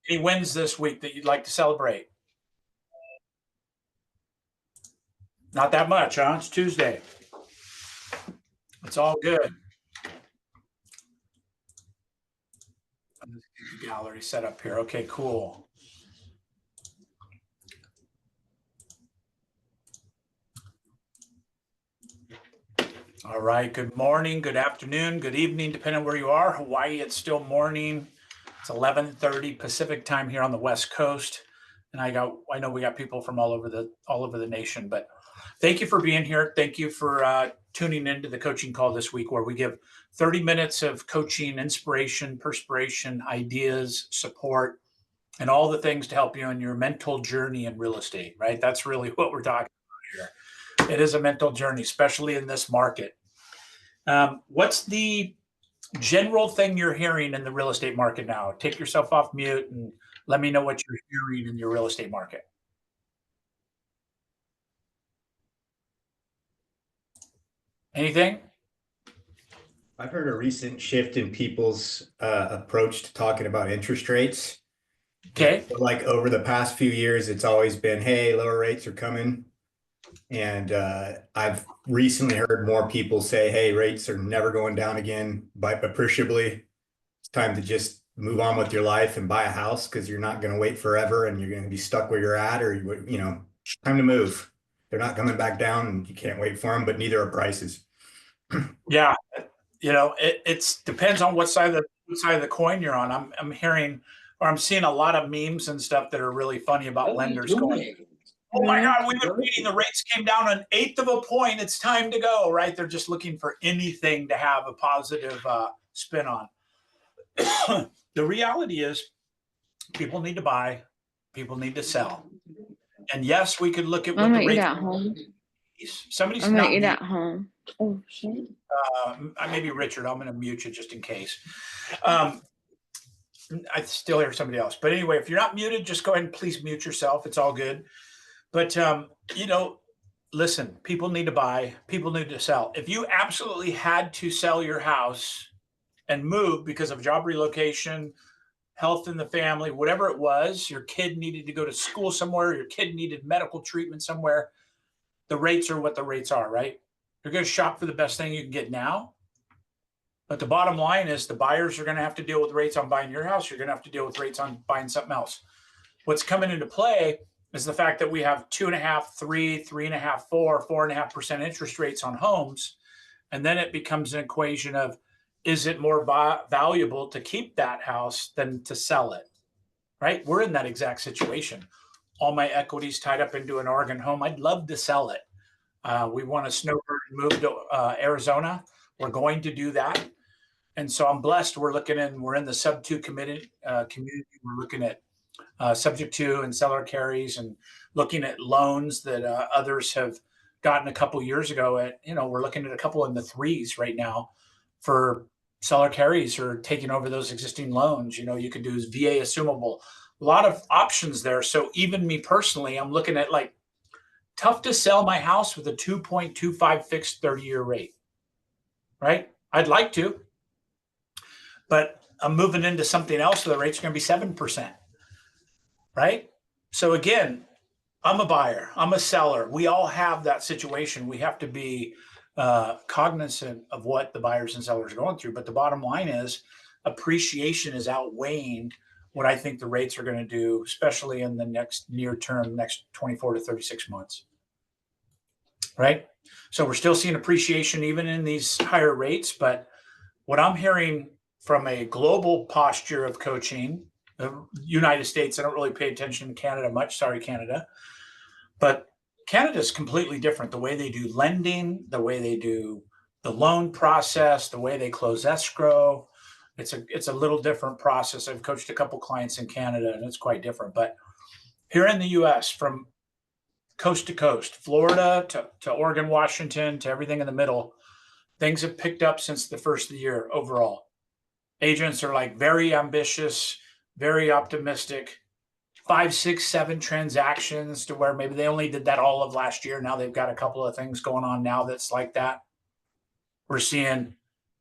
Any wins this week that you'd like to celebrate? Not that much, huh? It's Tuesday. It's all good. Let's get the gallery set up here. Okay, cool. All right. Good morning, good afternoon, good evening, depending on where you are. Hawaii, it's still morning. It's 11:30 Pacific time here on the West Coast, and I know we got people from all over the nation. But thank you for being here. Thank you for tuning into the coaching call this week, where we give 30 minutes of coaching, inspiration, perspiration, ideas, support, and all the things to help you in your mental journey in real estate. Right? That's really what we're talking about here. It is a mental journey, especially in this market. What's the general thing you're hearing in the real estate market now? Take yourself off mute and let me know what you're hearing in your real estate market. Anything? I've heard a recent shift in people's approach to talking about interest rates. Okay. Like over the past few years, it's always been, hey, lower rates are coming. And I've recently heard more people say, hey, rates are never going down again, but appreciably. It's time to just move on with your life and buy a house, because you're not going to wait forever and you're going to be stuck where you're at, or, time to move. They're not coming back down and you can't wait for them, but neither are prices. Yeah. It depends on what side of the coin you're on. I'm hearing, or I'm seeing a lot of memes and stuff that are really funny about lenders going, oh my God, we've been reading the rates came down an eighth of a point. It's time to go, right? They're just looking for anything to have a positive spin on. The reality is people need to buy, people need to sell. And yes, we could look at what the rates at home. Somebody's I'm not gonna eat at home. Oh shit. Maybe Richard, I'm going to mute you just in case. I still hear somebody else. But anyway, if you're not muted, just go ahead and please mute yourself. It's all good. But, listen, people need to buy, people need to sell. If you absolutely had to sell your house and move because of job relocation, health in the family, whatever it was, your kid needed to go to school somewhere, your kid needed medical treatment somewhere, the rates are what the rates are, right? You're going to shop for the best thing you can get now. But the bottom line is the buyers are going to have to deal with rates on buying your house. You're going to have to deal with rates on buying something else. What's coming into play is the fact that we have 2.5%, 3%, 3.5%, 4%, 4.5% interest rates on homes. And then it becomes an equation of, is it more valuable to keep that house than to sell it? Right? We're in that exact situation. All my equity's tied up into an Oregon home. I'd love to sell it. We want to snowbird and move to Arizona. We're going to do that. And so I'm blessed. We're in the sub 2 community. We're looking at subject to and seller carries, and looking at loans that others have gotten a couple years ago we're looking at a couple in the 3s right now for seller carries, or taking over those existing loans. You could do VA assumable, a lot of options there. So even me personally, I'm looking at tough to sell my house with a 2.25 fixed 30-year rate, right? I'd like to, but I'm moving into something else where the rate's going to be 7%, right? So again, I'm a buyer, I'm a seller. We all have that situation. We have to be cognizant of what the buyers and sellers are going through. But the bottom line is appreciation is outweighing what I think the rates are going to do, especially in the next near term, next 24 to 36 months. Right? So we're still seeing appreciation even in these higher rates. But what I'm hearing from a global posture of coaching, the United States, I don't really pay attention to Canada much. Sorry, Canada. But Canada is completely different. The way they do lending, the way they do the loan process, the way they close escrow, it's a little different process. I've coached a couple clients in Canada, and it's quite different. But here in the U.S., from coast to coast, Florida to Oregon, Washington, to everything in the middle, things have picked up since the first of the year overall. Agents are very ambitious, very optimistic. 5, 6, 7 transactions, to where maybe they only did that all of last year. Now they've got a couple of things going on now that's like that. We're seeing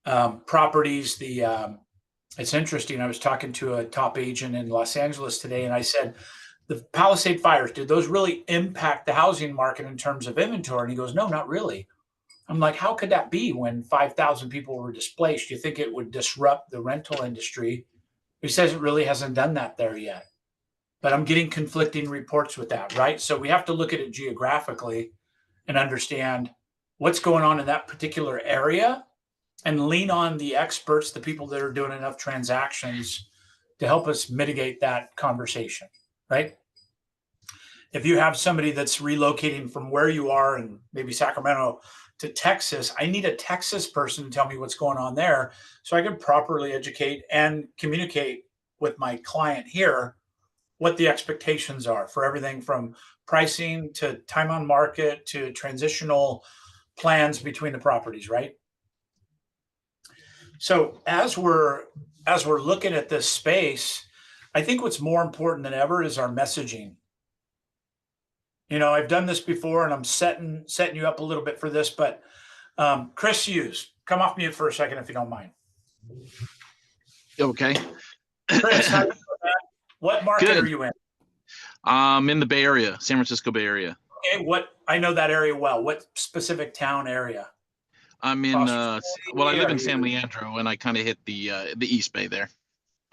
properties, the It's interesting. I was talking to a top agent in Los Angeles today, and I said, the Palisade fires, did those really impact the housing market in terms of inventory? And he goes, no, not really. I'm like, how could that be when 5,000 people were displaced? You think it would disrupt the rental industry? He says it really hasn't done that there yet. But I'm getting conflicting reports with that, right? So we have to look at it geographically and understand what's going on in that particular area and lean on the experts, the people that are doing enough transactions to help us mitigate that conversation, right? If you have somebody that's relocating from where you are in maybe Sacramento to Texas, I need a Texas person to tell me what's going on there so I can properly educate and communicate with my client here what the expectations are for everything from pricing to time on market to transitional plans between the properties, right? So as we're looking at this space, I think what's more important than ever is our messaging. You know, I've done this before, and I'm setting you up a little bit for this, but Chris Hughes, come off mute for a second if you don't mind. Okay. Chris, how you doing, man? What market Good. are you in? In the Bay Area, San Francisco Bay Area. Okay, I know that area well. What specific town area? I'm in Across the well, I live in street, San Leandro, and I kind of hit the East Bay there.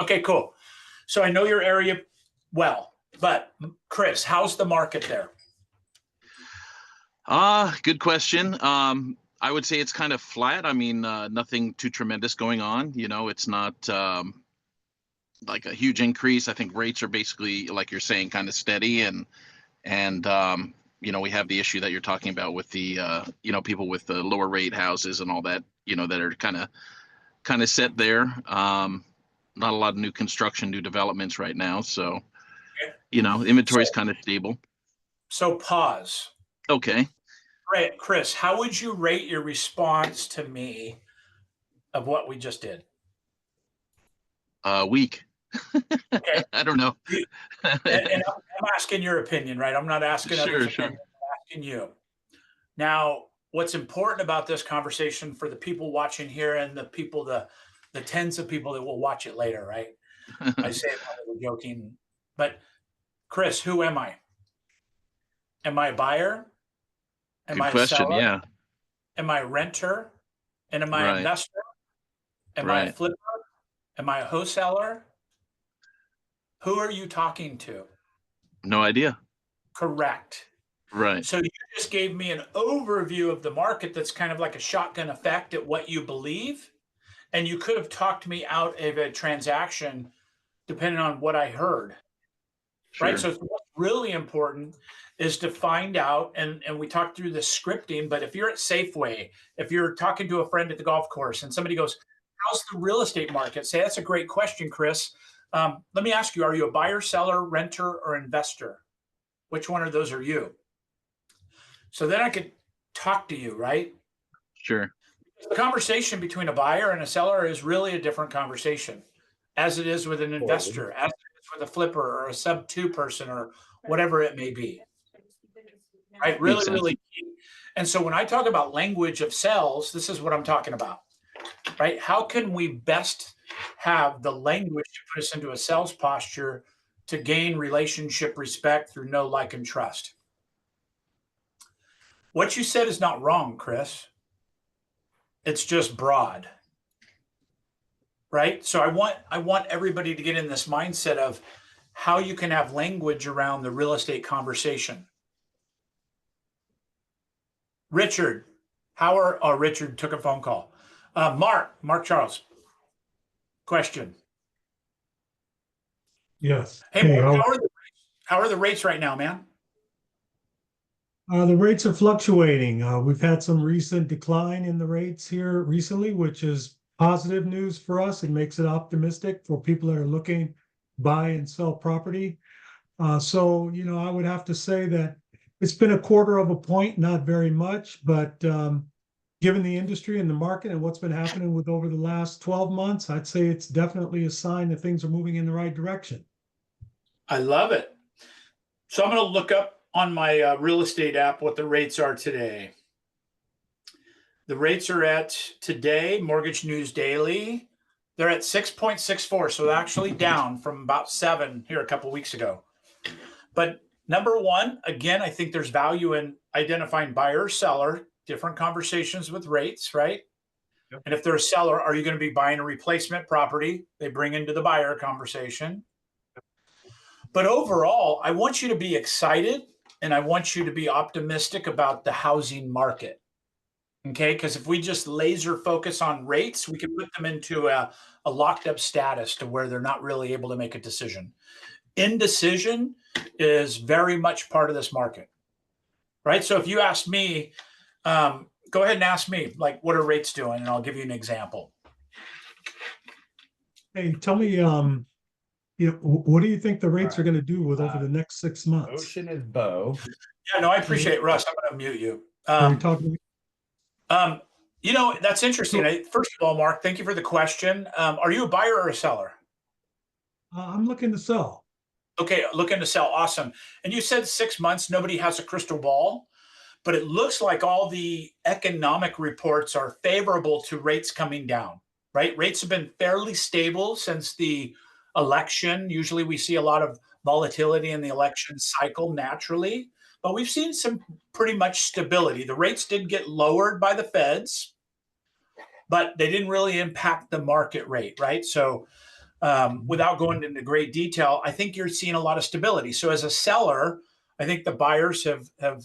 Okay, cool. So I know your area well, but Chris, how's the market there? Good question. I would say it's kind of flat. I mean, nothing too tremendous going on. You know, it's not like a huge increase. I think rates are basically, like you're saying, kind of steady, and you know, we have the issue that you're talking about with the you know, people with the lower rate houses and all that, you know, that are kind of set there. Not a lot of new construction, new developments right now, so you know, inventory is kind of stable. So pause. Okay. Right, Chris, how would you rate your response to me of what we just did? Weak. Okay. I don't know. And I'm asking your opinion, right? I'm not asking Sure, others' sure. opinion. I'm asking you. Now, what's important about this conversation for the people watching here and the people, the tens of people that will watch it later, right? I say it a little joking, but Chris, who am I? Am I a buyer? Am Good I a question. seller? Yeah. Am I a renter? And am I an Right. investor? Am I a Right. flipper? Am I a wholesaler? Who are you talking to? No idea. Correct. Right. So you just gave me an overview of the market that's kind of like a shotgun effect at what you believe. And you could have talked me out of a transaction depending on what I heard. Sure. Right. So what's really important is to find out, and we talked through the scripting, but if you're at Safeway, if you're talking to a friend at the golf course and somebody goes, how's the real estate market? Say, that's a great question, Chris. Let me ask you, are you a buyer, seller, renter, or investor? Which one of those are you? So then I could talk to you, right? Sure. The conversation between a buyer and a seller is really a different conversation, as it is with an investor, as it is with a flipper or a sub two person or whatever it may be. Right? Really, Makes sense. really key. And so when I talk about language of sales, this is what I'm talking about, right? How can we best have the language to put us into a sales posture to gain relationship respect through know, like, and trust? What you said is not wrong, Chris. It's just broad. Right? So I want everybody to get in this mindset of how you can have language around the real estate conversation. Richard, Richard took a phone call. Mark Charles, question. Yes. Hey, Mark, how are the rates right now, man? The rates are fluctuating. We've had some recent decline in the rates here recently, which is positive news for us. It makes it optimistic for people that are looking to buy and sell property. So, you know, I would have to say that it's been a quarter of a point, not very much, but given the industry and the market and what's been happening with over the last 12 months, I'd say it's definitely a sign that things are moving in the right direction. I love it. So I'm going to look up on my real estate app what the rates are today. The rates are at today, Mortgage News Daily, They're at 6.64, so actually down from about 7 here a couple weeks ago. But number one, again, I think there's value in identifying buyer or seller, different conversations with rates, right? Yep. And if they're a seller, are you going to be buying a replacement property? They bring into the buyer conversation. But overall, I want you to be excited and I want you to be optimistic about the housing market. Okay, because if we just laser focus on rates, we can put them into a locked up status to where they're not really able to make a decision. Indecision is very much part of this market, right? So if you ask me, go ahead and ask me, like, what are rates doing? And I'll give you an example. Hey, tell me, what do you think the rates are going to do with over the next 6 months? Ocean is Bo. Yeah, no, I appreciate it, Russ. I'm going to mute you. Are we talking? That's interesting. First of all, Mark, thank you for the question. Are you a buyer or a seller? I'm looking to sell. Okay, looking to sell. Awesome. And you said 6 months, nobody has a crystal ball, but it looks like all the economic reports are favorable to rates coming down, right? Rates have been fairly stable since the election. Usually we see a lot of volatility in the election cycle naturally, but we've seen some pretty much stability. The rates did get lowered by the feds, but they didn't really impact the market rate, right? So without going into great detail, I think you're seeing a lot of stability. So as a seller, I think the buyers have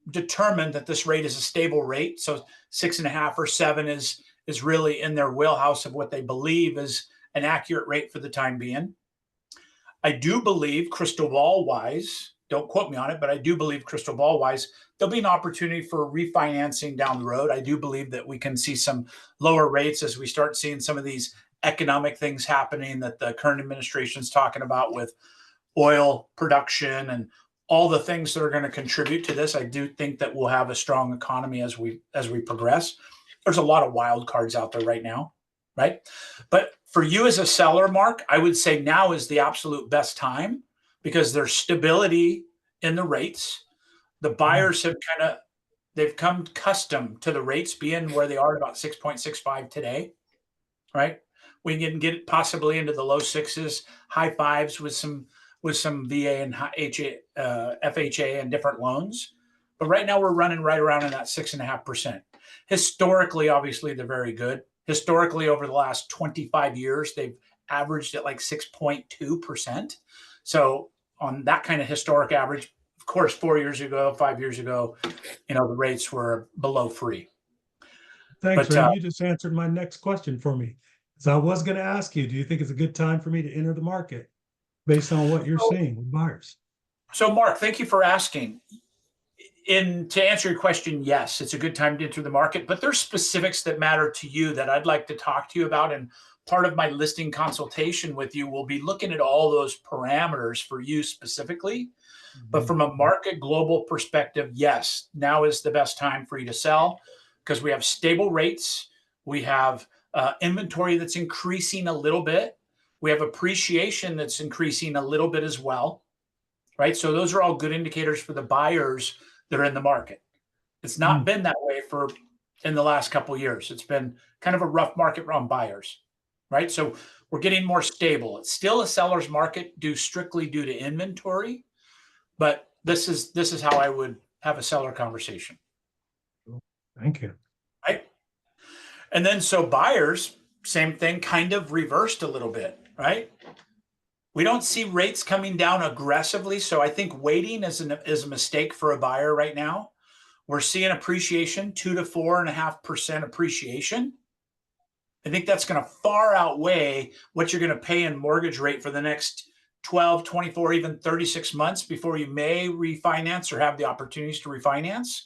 determined that this rate is a stable rate. So 6.5 or 7 is really in their wheelhouse of what they believe is an accurate rate for the time being. I do believe crystal ball wise, don't quote me on it, but I do believe crystal ball wise, there'll be an opportunity for refinancing down the road. I do believe that we can see some lower rates as we start seeing some of these economic things happening that the current administration is talking about with oil production and all the things that are going to contribute to this. I do think that we'll have a strong economy as we progress. There's a lot of wild cards out there right now, right? But for you as a seller, Mark, I would say now is the absolute best time because there's stability in the rates. The buyers have they've come accustomed to the rates being where they are at about 6.65 today, right? We can get possibly into the low 6s, high 5s with some VA and FHA and different loans. But right now we're running right around in that 6.5%. Historically, obviously, they're very good. Historically, over the last 25 years, they've averaged at like 6.2%. So on that kind of historic average, of course, 4 years ago, 5 years ago, the rates were below 3. Thanks, Ray. You just answered my next question for me. So I was going to ask you, do you think it's a good time for me to enter the market based on what you're seeing with buyers? So, Mark, thank you for asking. To answer your question, yes, it's a good time to enter the market, but there's specifics that matter to you that I'd like to talk to you about. And part of my listing consultation with you will be looking at all those parameters for you specifically. But from a market global perspective, yes, now is the best time for you to sell because we have stable rates. We have inventory that's increasing a little bit. We have appreciation that's increasing a little bit as well, right? So those are all good indicators for the buyers that are in the market. It's not been that way in the last couple of years. It's been kind of a rough market on buyers, right? So we're getting more stable. It's still a seller's market strictly due to inventory, but this is how I would have a seller conversation. Thank you. Right. And then so buyers, same thing, kind of reversed a little bit, right? We don't see rates coming down aggressively. So I think waiting is a mistake for a buyer right now. We're seeing appreciation, 2 to 4.5% appreciation. I think that's going to far outweigh what you're going to pay in mortgage rate for the next 12, 24, even 36 months before you may refinance or have the opportunities to refinance.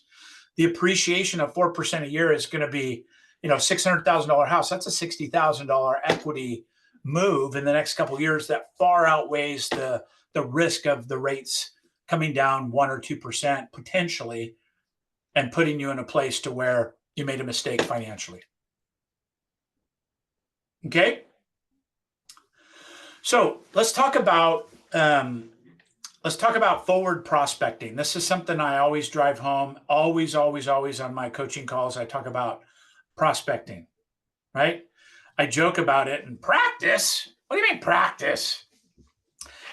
The appreciation of 4% a year is going to be, $600,000 house. That's a $60,000 equity move in the next couple of years that far outweighs the risk of the rates coming down 1 or 2% potentially and putting you in a place to where you made a mistake financially. Okay. So let's talk about forward prospecting. This is something I always drive home. Always on my coaching calls, I talk about prospecting, right? I joke about it and practice. What do you mean practice?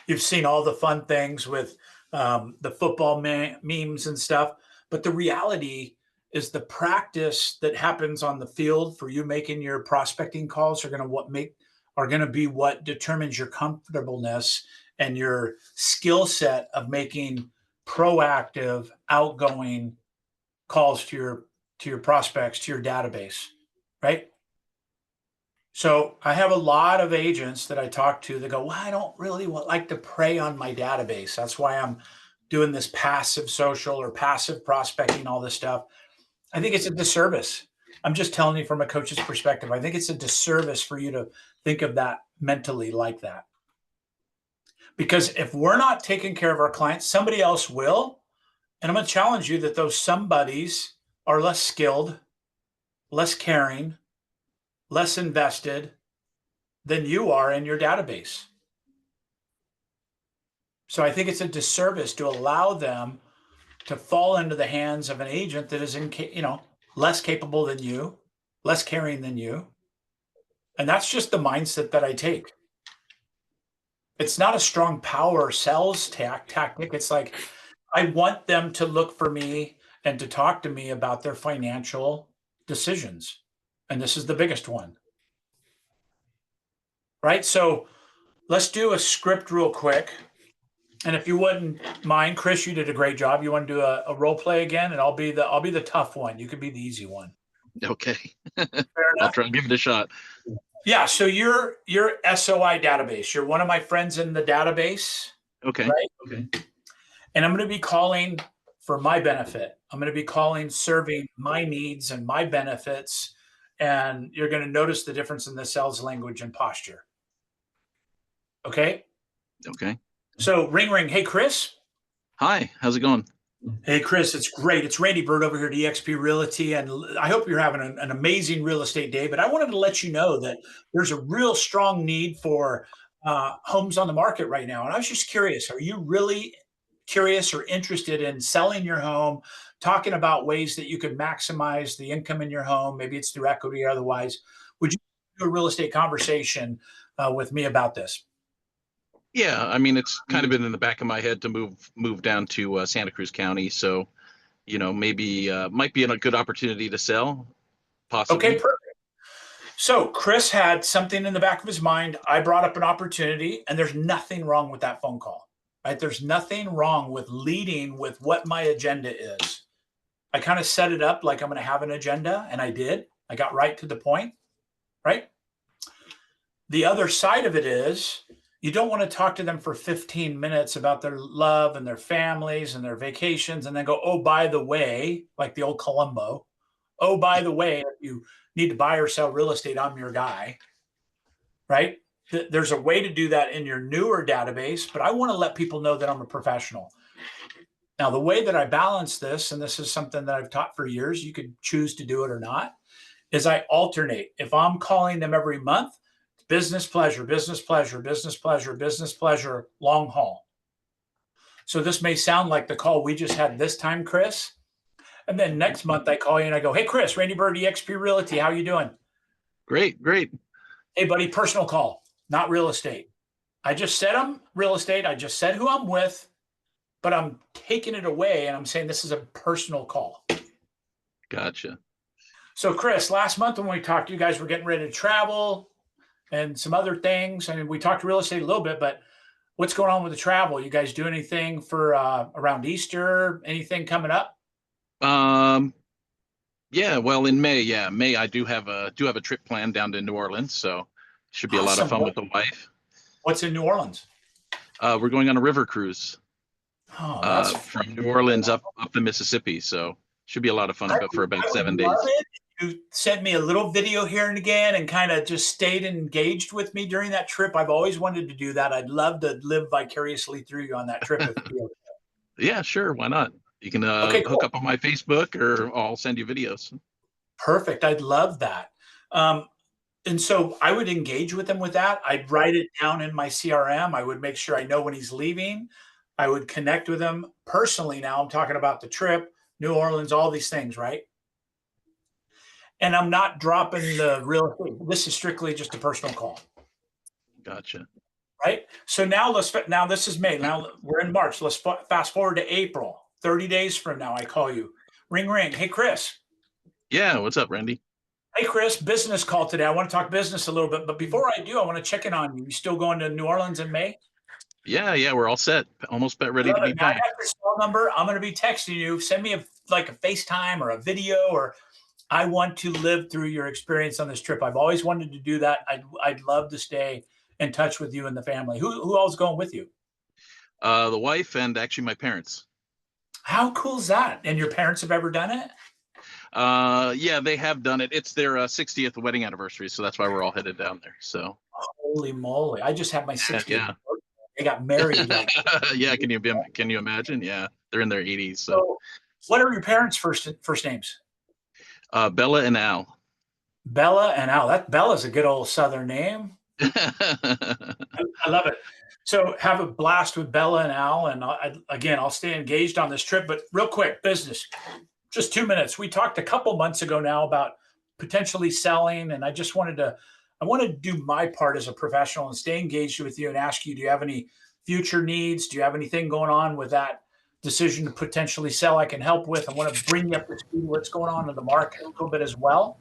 You've seen all the fun things with the football memes and stuff. But the reality is the practice that happens on the field for you making your prospecting calls are going to be what determines your comfortableness and your skill set of making proactive, outgoing calls to your prospects, to your database, right? So I have a lot of agents that I talk to that go, well, I don't really like to prey on my database. That's why I'm doing this passive social or passive prospecting, all this stuff. I think it's a disservice. I'm just telling you from a coach's perspective. I think it's a disservice for you to think of that mentally like that. Because if we're not taking care of our clients, somebody else will. And I'm going to challenge you that those somebodies are less skilled, less caring, less invested than you are in your database. So I think it's a disservice to allow them to fall into the hands of an agent that is less capable than you, less caring than you. And that's just the mindset that I take. It's not a strong power sales tactic. It's like, I want them to look for me and to talk to me about their financial decisions. And this is the biggest one. Right? So let's do a script real quick. And if you wouldn't mind, Chris, you did a great job. You want to do a role play again, and I'll be the tough one. You could be the easy one. Okay. Fair I'll enough. try and give it a shot. Yeah. So you're SOI database. You're one of my friends in the database. Okay. Right? Okay. And I'm going to be calling for my benefit. I'm going to be calling serving my needs and my benefits. And you're going to notice the difference in the sales language and posture. Okay. Okay. So ring, ring. Hey, Chris. Hi. How's it going? Hey, Chris, it's great. It's Randy Bird over here at eXp Realty, and I hope you're having an amazing real estate day. But I wanted to let you know that there's a real strong need for homes on the market right now. And I was just curious, are you really curious or interested in selling your home, talking about ways that you could maximize the income in your home? Maybe it's through equity or otherwise. Would you do a real estate conversation with me about this? Yeah, I mean, it's kind of been in the back of my head to move down to Santa Cruz County. So, maybe might be a good opportunity to sell, possibly. Okay, perfect. So Chris had something in the back of his mind. I brought up an opportunity, and there's nothing wrong with that phone call, right? There's nothing wrong with leading with what my agenda is. I kind of set it up like I'm going to have an agenda, and I did. I got right to the point, right? The other side of it is you don't want to talk to them for 15 minutes about their love and their families and their vacations and then go, oh, by the way, like the old Columbo, oh, by the way, if you need to buy or sell real estate, I'm your guy, right? There's a way to do that in your newer database, but I want to let people know that I'm a professional. Now, the way that I balance this, and this is something that I've taught for years, you could choose to do it or not, is I alternate. If I'm calling them every month, business pleasure, business pleasure, business pleasure, business pleasure, long haul. So this may sound like the call we just had this time, Chris. And then next month I call you and I go, hey, Chris, Randy Bird, eXp Realty, how you doing? Great, great. Hey, buddy, personal call, not real estate. I just said I'm real estate. I just said who I'm with, but I'm taking it away and I'm saying this is a personal call. Gotcha. So, Chris, last month when we talked, you guys were getting ready to travel and some other things. I mean, we talked real estate a little bit, but what's going on with the travel? You guys do anything for around Easter? Anything coming up? Yeah, well, in May, I do have a trip planned down to New Orleans, so should be a lot of fun with the wife. What's in New Orleans? We're going on a river cruise from New Orleans up the Mississippi, so should be a lot of fun for about 7 days. You sent me a little video here and again and kind of just stayed engaged with me during that trip. I've always wanted to do that. I'd love to live vicariously through you on that trip. Yeah, sure. Why not? You can hook up on my Facebook or I'll send you videos. Perfect. I'd love that. And so I would engage with him with that. I'd write it down in my CRM. I would make sure I know when he's leaving. I would connect with him personally. Now I'm talking about the trip, New Orleans, all these things, right? and I'm not dropping the real estate. This is strictly just a personal call. Gotcha. Right. So now now this is May. Now we're in March. Let's fast forward to April. 30 days from now, I call you. Ring, ring. Hey, Chris. Yeah. What's up, Randy? Hey, Chris. Business call today. I want to talk business a little bit, but before I do, I want to check in on you. You still going to New Orleans in May? Yeah. Yeah. We're all set. Almost ready to be Now I back. got your cell number. I'm going to be texting you. Send me a FaceTime or a video, or I want to live through your experience on this trip. I've always wanted to do that. I'd love to stay in touch with you and the family. Who else is going with you? The wife and actually my parents. How cool is that? And your parents have ever done it? Yeah, they have done it. It's their 60th wedding anniversary, so that's why we're all headed down there. So Holy moly! I just had my 60th. yeah. They got married. Like, Yeah, can you imagine? Yeah, they're in their 80s. So what are your parents' first names? Bella and Al. Bella and Al. That Bella's a good old Southern name. I love it. So have a blast with Bella and Al. And I'll stay engaged on this trip. But real quick, business, just 2 minutes. We talked a couple months ago now about potentially selling, and I want to do my part as a professional and stay engaged with you and ask you, do you have any future needs? Do you have anything going on with that decision to potentially sell I can help with? I want to bring you up to speed what's going on in the market a little bit as well.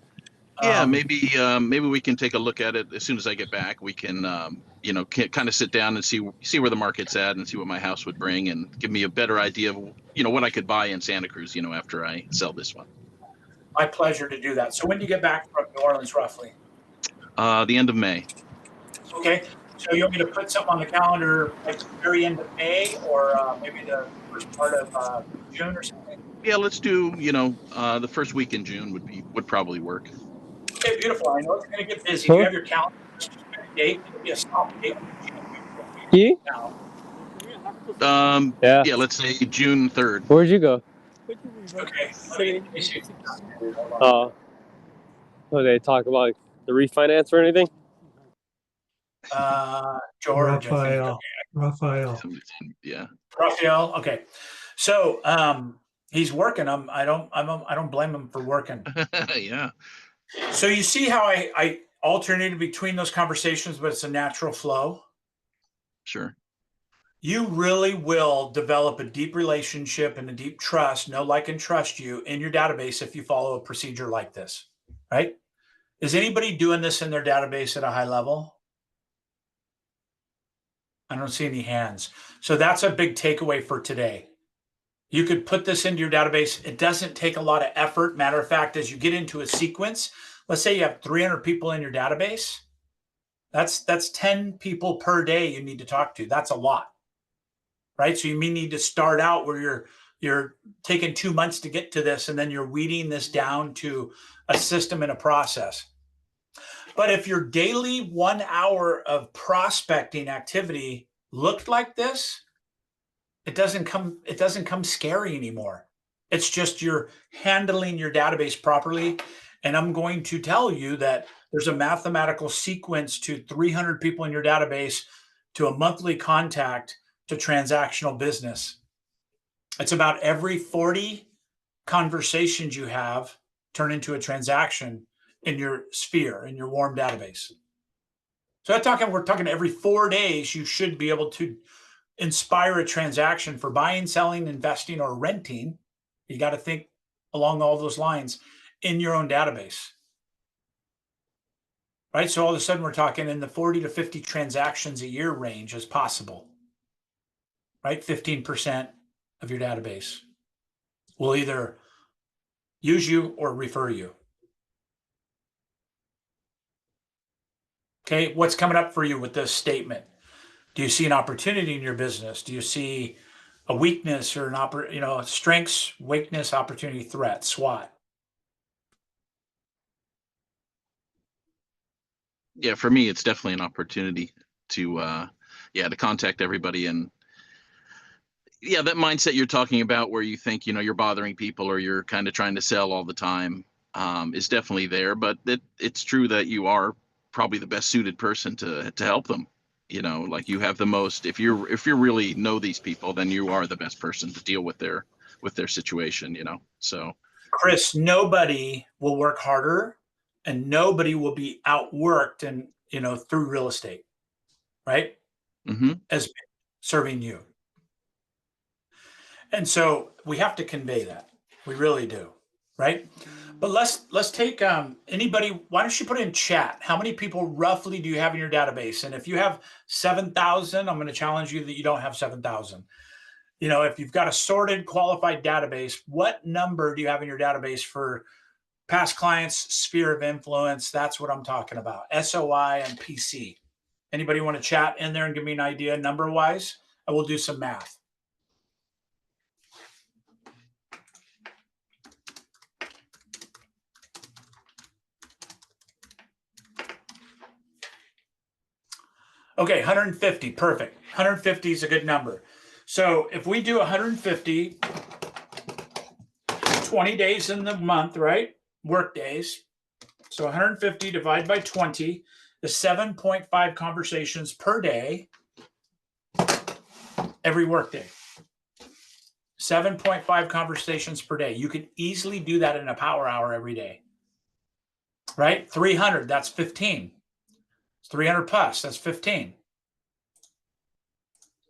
Yeah, maybe we can take a look at it as soon as I get back. We can kind of sit down and see where the market's at and see what my house would bring and give me a better idea of what I could buy in Santa Cruz, after I sell this one. My pleasure to do that. So when do you get back from New Orleans roughly? The end of May. Okay. So you want me to put something on the calendar like the very end of May or maybe the first part of June or something? Yeah, let's do, the first week in June would probably work. Okay, beautiful. I know it's going to get busy. Do you have your calendar? Just pick a date. It'll be a soft date. Yeah, let's say June 3rd. Where'd you go? Okay. Let me see. Oh, they talk about the refinance or anything? George, Raphael. Yeah. Raphael. Okay. So he's working. I don't blame him for working. Yeah. So you see how I alternated between those conversations, but it's a natural flow. Sure. You really will develop a deep relationship and a deep trust, know, like, and trust you in your database if you follow a procedure like this, right? Is anybody doing this in their database at a high level? I don't see any hands. So that's a big takeaway for today. You could put this into your database. It doesn't take a lot of effort. Matter of fact, as you get into a sequence, let's say you have 300 people in your database. That's 10 people per day you need to talk to. That's a lot, right? So you may need to start out where you're taking 2 months to get to this, and then you're weeding this down to a system and a process. But if your daily 1 hour of prospecting activity looked like this, it doesn't come scary anymore. It's just you're handling your database properly. And I'm going to tell you that there's a mathematical sequence to 300 people in your database, to a monthly contact, to transactional business. It's about every 40 conversations you have turn into a transaction in your sphere, in your warm database. So we're talking every 4 days, you should be able to inspire a transaction for buying, selling, investing, or renting. You got to think along all those lines in your own database, right? So all of a sudden we're talking in the 40 to 50 transactions a year range as possible, right? 15% of your database will either use you or refer you. Okay, what's coming up for you with this statement? Do you see an opportunity in your business? Do you see a weakness or strengths, weakness, opportunity, threat, SWOT? Yeah, for me, it's definitely an opportunity to contact everybody. And yeah, that mindset you're talking about where you think, you're bothering people or you're kind of trying to sell all the time is definitely there. But it's true that you are probably the best suited person to help them. Like you have the most, if you really know these people, then you are the best person to deal with their situation, so. Chris, nobody will work harder and nobody will be outworked and, through real estate, right? Mm-hmm. As serving you. And so we have to convey that. We really do, right? But let's take anybody. Why don't you put in chat? How many people roughly do you have in your database? And if you have 7,000, I'm going to challenge you that you don't have 7,000. If you've got a sorted, qualified database, what number do you have in your database for past clients, sphere of influence? That's what I'm talking about. SOI and PC. Anybody want to chat in there and give me an idea number wise? I will do some math. Okay, 150, perfect. 150 is a good number. So if we do 150, 20 days in the month, right? Work days. So 150 divided by 20 is 7.5 conversations per day, every workday. 7.5 conversations per day. You could easily do that in a power hour every day, right? 300, that's 15. 300 plus, that's 15.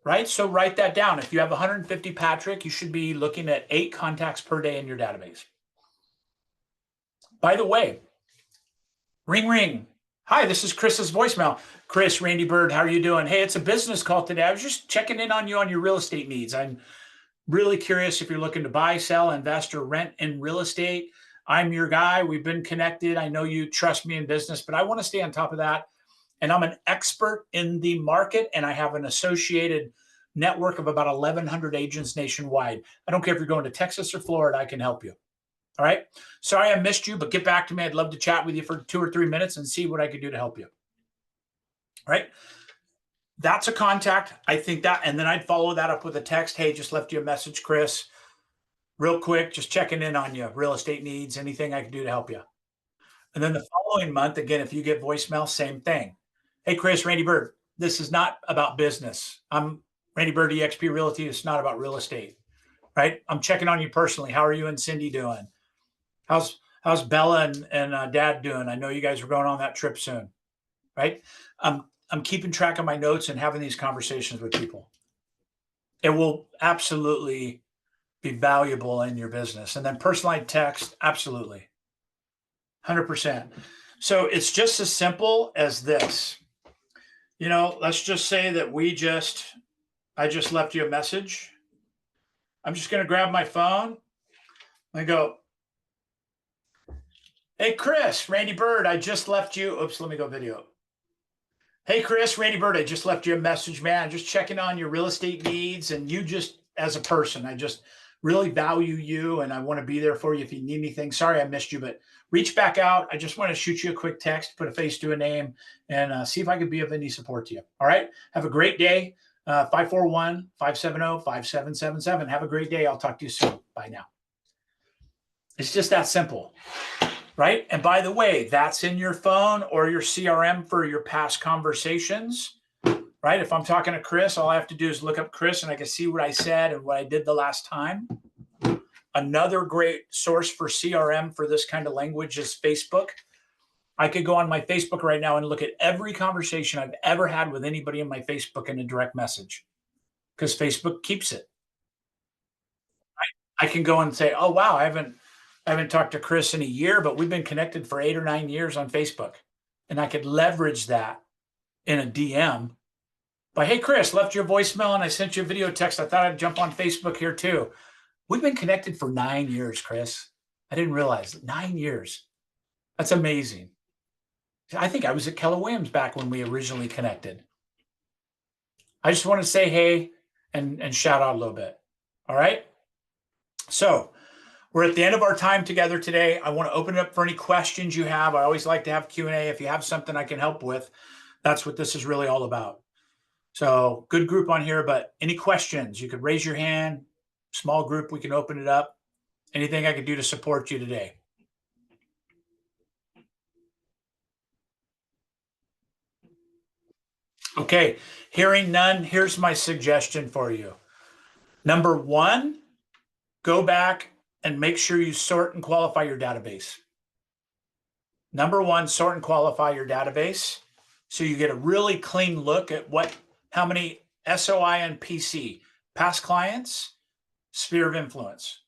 Right? So write that down. If you have 150, Patrick, you should be looking at 8 contacts per day in your database. By the way, ring, ring. Hi, this is Chris's voicemail. Chris, Randy Byrd, how are you doing? Hey, it's a business call today. I was just checking in on you on your real estate needs. I'm really curious if you're looking to buy, sell, invest, or rent in real estate. I'm your guy. We've been connected. I know you trust me in business, but I want to stay on top of that. And I'm an expert in the market, and I have an associated network of about 1,100 agents nationwide. I don't care if you're going to Texas or Florida, I can help you. All right. Sorry I missed you, but get back to me. I'd love to chat with you for 2 or 3 minutes and see what I could do to help you. All right. That's a contact. I think that, and then I'd follow that up with a text. Hey, just left you a message, Chris. Real quick, just checking in on you. Real estate needs, anything I can do to help you. And then the following month, again, if you get voicemail, same thing. Hey, Chris, Randy Byrd, this is not about business. I'm Randy Byrd, eXp Realty. It's not about real estate, right? I'm checking on you personally. How are you and Cindy doing? How's Bella and Dad doing? I know you guys are going on that trip soon, right? I'm keeping track of my notes and having these conversations with people. It will absolutely be valuable in your business. And then personalized text, absolutely, 100%. So it's just as simple as this. Let's just say that I just left you a message. I'm just going to grab my phone and go, hey, Chris, Randy Byrd, I just left you. Oops, let me go video. Hey, Chris, Randy Byrd, I just left you a message, man. I'm just checking on your real estate needs and you just as a person. I just really value you and I want to be there for you if you need anything. Sorry I missed you, but reach back out. I just want to shoot you a quick text, put a face to a name, and see if I could be of any support to you. All right. Have a great day. 541-570-5777. Have a great day. I'll talk to you soon. Bye now. It's just that simple, right? And by the way, that's in your phone or your CRM for your past conversations, right? If I'm talking to Chris, all I have to do is look up Chris and I can see what I said and what I did the last time. Another great source for CRM for this kind of language is Facebook. I could go on my Facebook right now and look at every conversation I've ever had with anybody in my Facebook in a direct message because Facebook keeps it. I can go and say, oh, wow, I haven't talked to Chris in a year, but we've been connected for 8 or 9 years on Facebook. And I could leverage that in a DM by, hey, Chris, left you a voicemail and I sent you a video text. I thought I'd jump on Facebook here too. We've been connected for 9 years, Chris. I didn't realize it. 9 years. That's amazing. I think I was at Keller Williams back when we originally connected. I just want to say hey and shout out a little bit. All right. So we're at the end of our time together today. I want to open it up for any questions you have. I always like to have Q&A. If you have something I can help with, that's what this is really all about. So good group on here, but any questions, you could raise your hand. Small group, we can open it up. Anything I could do to support you today? Okay, hearing none, here's my suggestion for you. Number one, go back and make sure you sort and qualify your database. Number one, sort and qualify your database so you get a really clean look at how many SOI and PC, past clients, sphere of influence,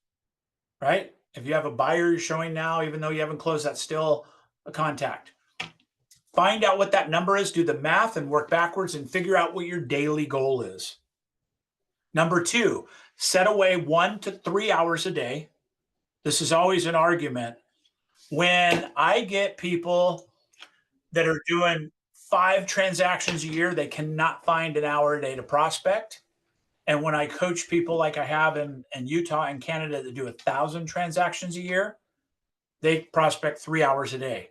right? If you have a buyer you're showing now, even though you haven't closed, that's still a contact. Find out what that number is, do the math and work backwards and figure out what your daily goal is. Number two, set away 1 to 3 hours a day. This is always an argument. When I get people that are doing 5 transactions a year, they cannot find an hour a day to prospect. And when I coach people like I have in Utah and Canada that do 1,000 transactions a year, they prospect 3 hours a day.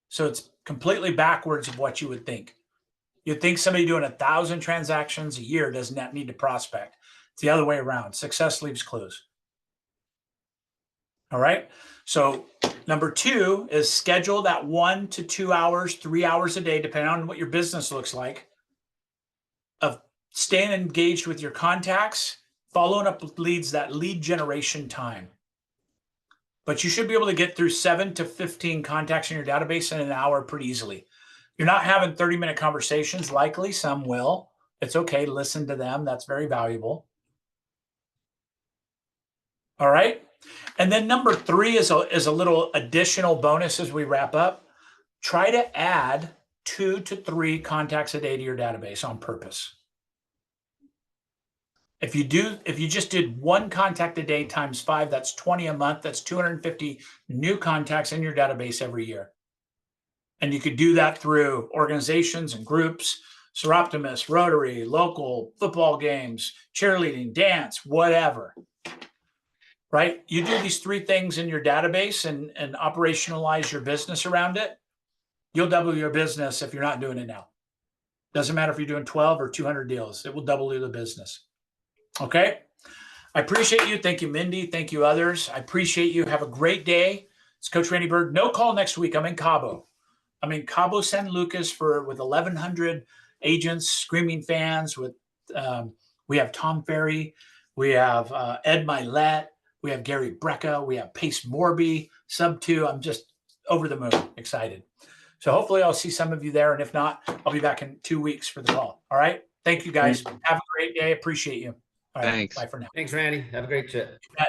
So it's completely backwards of what you would think. You'd think somebody doing 1,000 transactions a year does not need to prospect. It's the other way around. Success leaves clues. All right. So number two is schedule that 1 to 2 hours, 3 hours a day, depending on what your business looks like, of staying engaged with your contacts, following up with leads, that lead generation time. But you should be able to get through 7 to 15 contacts in your database in an hour pretty easily. You're not having 30-minute conversations. Likely some will. It's okay. Listen to them. That's very valuable. All right. And then number three is a little additional bonus as we wrap up. Try to add 2 to 3 contacts a day to your database on purpose. If you just did 1 contact a day times 5, that's 20 a month. That's 250 new contacts in your database every year. And you could do that through organizations and groups, Seroptimus, Rotary, local football games, cheerleading, dance, whatever. Right? You do these 3 things in your database and operationalize your business around it. You'll double your business if you're not doing it now. Doesn't matter if you're doing 12 or 200 deals. It will double the business. Okay. I appreciate you. Thank you, Mindy. Thank you, others. I appreciate you. Have a great day. It's Coach Randy Byrd. No call next week. I'm in Cabo. San Lucas with 1,100 agents, screaming fans. We have Tom Ferry. We have Ed Milet. We have Gary Brecka. We have Pace Morby, Sub 2. I'm just over the moon, excited. So hopefully I'll see some of you there. And if not, I'll be back in 2 weeks for the call. All right. Thank you, guys. Have a great day. Appreciate you. All right, Thanks. bye for now. Thanks, Randy. Have a great trip. See you guys.